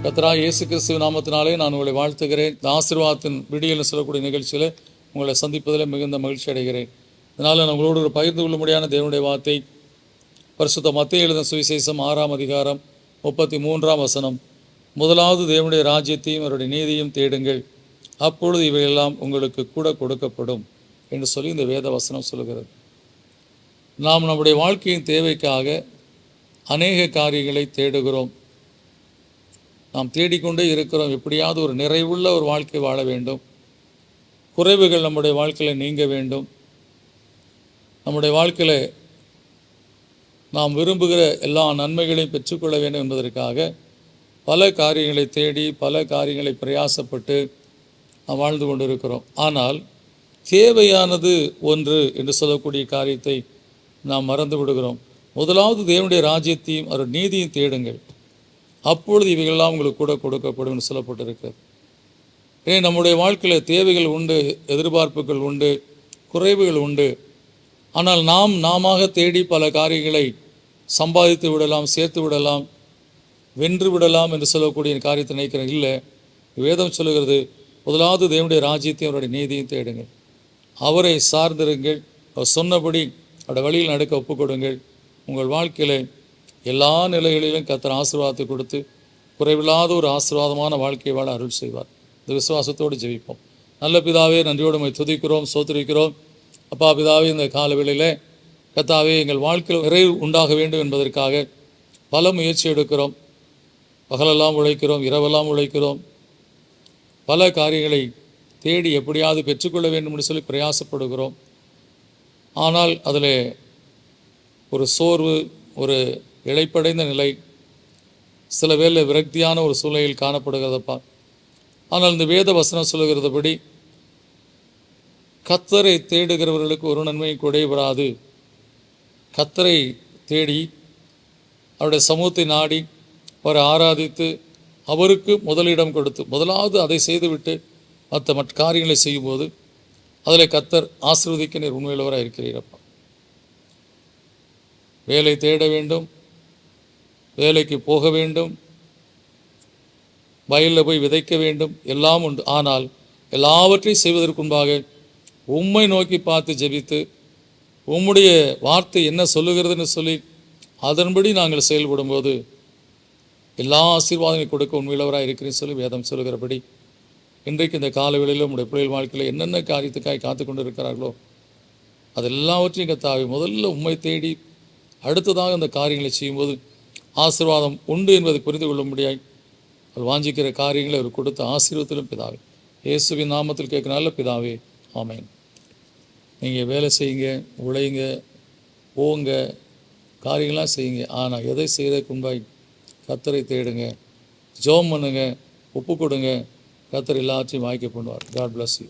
கர்த்தராகிய இயேசு கிறிஸ்துவின் நாமத்தினாலே நான் உங்களை வாழ்த்துகிறேன். இந்த ஆசீர்வாதத்தின் விடியல்னு சொல்லக்கூடிய நிகழ்ச்சியில் உங்களை சந்திப்பதில் மிகுந்த மகிழ்ச்சி அடைகிறேன். இதனால் நான் உங்களோடு ஒரு பகிர்ந்து கொள்ளும்படியான தேவனுடைய வார்த்தை பரிசுத்த மத்தேயு எழுதின சுவிசேஷம் 6ஆம் அதிகாரம் 33ஆம் வசனம். முதலாவது தேவனுடைய ராஜ்யத்தையும் அவருடைய நீதியையும் தேடுங்கள், அப்பொழுது இவையெல்லாம் உங்களுக்கு கூட கொடுக்கப்படும் என்று சொல்லி இந்த வேத வசனம் சொல்கிறது. நாம் நம்முடைய வாழ்க்கையின் தேவைக்காக அநேக காரியங்களை தேடுகிறோம். நாம் தேடிக்கொண்டே இருக்கிறோம். எப்படியாவது ஒரு நிறைவுள்ள ஒரு வாழ்க்கை வாழ வேண்டும், குறைவுகள் நம்முடைய வாழ்க்கையில் நீங்க வேண்டும், நம்முடைய வாழ்க்கையில் நாம் விரும்புகிற எல்லா நன்மைகளையும் பெற்றுக்கொள்ள வேண்டும் என்பதற்காக பல காரியங்களை தேடி பல காரியங்களை பிரயாசப்பட்டு நாம் வாழ்ந்து கொண்டிருக்கிறோம். ஆனால் தேவையானது ஒன்று என்று சொல்லக்கூடிய காரியத்தை நாம் மறந்து விடுகிறோம். முதலாவது தேவனுடைய ராஜ்யத்தையும் அவர் நீதியும் தேடுங்கள், அப்பொழுது இவைகளெல்லாம் உங்களுக்கு கூட கொடுக்கப்படும் என்று சொல்லப்பட்டிருக்கிறது. ஏன் நம்முடைய வாழ்க்கையில் தேவைகள் உண்டு, எதிர்பார்ப்புகள் உண்டு, குறைவுகள் உண்டு. ஆனால் நாம தேடி பல காரியங்களை சம்பாதித்து விடலாம், சேர்த்து விடலாம், வென்று விடலாம் என்று சொல்லக்கூடிய காரியத்தை நினைக்கிறேன். இல்லை, வேதம் சொல்லுகிறது, முதலாவது தேவனுடைய ராஜ்யத்தையும் அவருடைய நீதியும் தேடுங்கள், அவரை சார்ந்திருங்கள், அவர் சொன்னபடி அவருடைய வழியில் நடக்க ஒப்புக் கொடுங்கள். உங்கள் வாழ்க்கையில் எல்லா நிலைகளிலும் கர்த்தர் ஆசீர்வாதத்தை கொடுத்து குறைவில்லாத ஒரு ஆசீர்வாதமான வாழ்க்கை வாழ அருள் செய்வார். இந்த விசுவாசத்தோடு ஜெபிப்போம். நல்ல பிதாவே, நன்றியோடு உம்மை துதிக்கிறோம், ஸ்தோத்திரிக்கிறோம். அப்பா பிதாவே, இந்த காலவேளையில் கர்த்தாவே எங்கள் வாழ்க்கையில் நிறைவு உண்டாக வேண்டும் என்பதற்காக பல முயற்சி எடுக்கிறோம். பகலெல்லாம் உழைக்கிறோம், இரவெல்லாம் உழைக்கிறோம், பல காரியங்களை தேடி எப்படியாவது பெற்றுக்கொள்ள வேண்டும் என்று சொல்லி பிரயாசப்படுகிறோம். ஆனால் அதில் ஒரு சோர்வு, ஒரு இழைப்படைந்த நிலை, சில வேளை விரக்தியான ஒரு சூழ்நிலையில் காணப்படுகிறதப்பா. ஆனால் இந்த வேத வசனம் சொல்லுகிறதுபடி கர்த்தரை தேடுகிறவர்களுக்கு ஒரு நன்மையும் குறைபடாது. கர்த்தரை தேடி அவருடைய சமூகத்தை நாடி அவரை ஆராதித்து அவருக்கு முதலிடம் கொடுத்து முதலாவது அதை செய்துவிட்டு மற்ற காரியங்களை செய்யும்போது அதில் கர்த்தர் ஆசீர்வதிக்க நீர் உண்மையுள்ளவராக இருக்கிறீரப்பா. வேலை தேட வேண்டும், வேலைக்கு போக வேண்டும், வயலில் போய் விதைக்க வேண்டும், எல்லாம் உண்டு. ஆனால் எல்லாவற்றையும் செய்வதற்கு முன்பாக உம்மை நோக்கி பார்த்து ஜெபித்து உம்முடைய வார்த்தை என்ன சொல்லுகிறதுன்னு சொல்லி அதன்படி நாங்கள் செயல்படும்போது எல்லா ஆசீர்வாதங்களையும் கொடுக்க உண்மையுள்ளவராக இருக்கிறேன்னு சொல்லி வேதம் சொல்லுகிறபடி இன்றைக்கு இந்த காலவேளையில் உங்களுடைய பிள்ளைகள் வாழ்க்கையில் என்னென்ன காரியத்துக்காக காத்து கொண்டு இருக்கிறார்களோ அதெல்லாவற்றையும் கர்த்தாவே முதல்ல உம்மை தேடி அடுத்ததாக அந்த காரியங்களை செய்யும்போது ஆசீர்வாதம் உண்டு என்பதை புரிந்து கொள்ள முடியாது. அவர் வாஞ்சிக்கிற காரியங்களை அவர் கொடுத்த ஆசீர்வாதத்திலும் பிதாவே, இயேசுவின் நாமத்தில் கேட்குற நல்ல பிதாவே, ஆமேன். நீங்கள் வேலை செய்யுங்க, உழைங்க, போங்க, காரியங்களாம் செய்யுங்க. ஆனால் எதை செய்கிறதுக்கு முன்பாக கர்த்தரை தேடுங்க, ஜெபம் பண்ணுங்க, ஒப்பு கொடுங்க. கர்த்தர் எல்லாத்தையும் வாய்க்க பண்ணுவார். God bless you.